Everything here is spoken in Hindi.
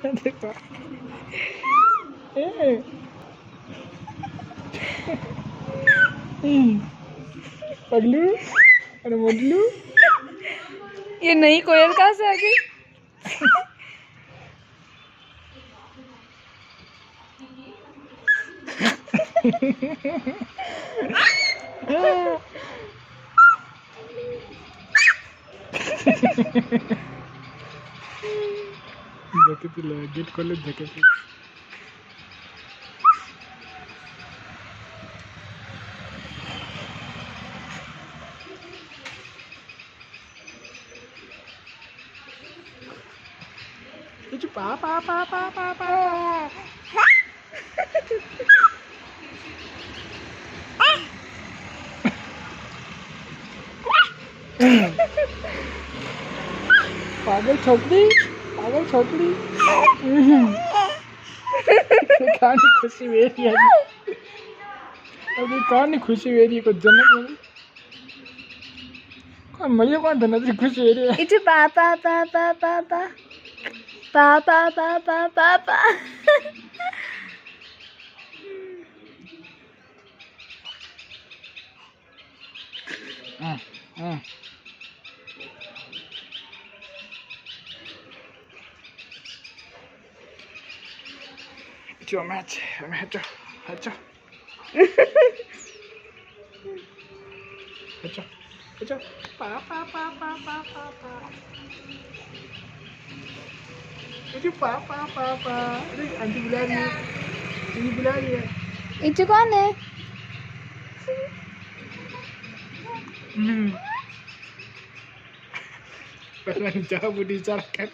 देखो ए पगलू अरे मोडलू ये नई कोयल कहाँ से आ गई? जाके पिला गेट खोले जाके पिला itu papa पागल छोकरी कहानी खुशी वेरी है अभी कहानी खुशी वेरी को जनक में कौन मरियो कौन धना से खुशी वेरी है इचु पापा पापा पापा पापा पापा पापा Cuma match, hacho. Papa. Itu papa. Ini anjing bilari. Ini bilari ya. इचु कौन है? Pernah jawab dibicarakan.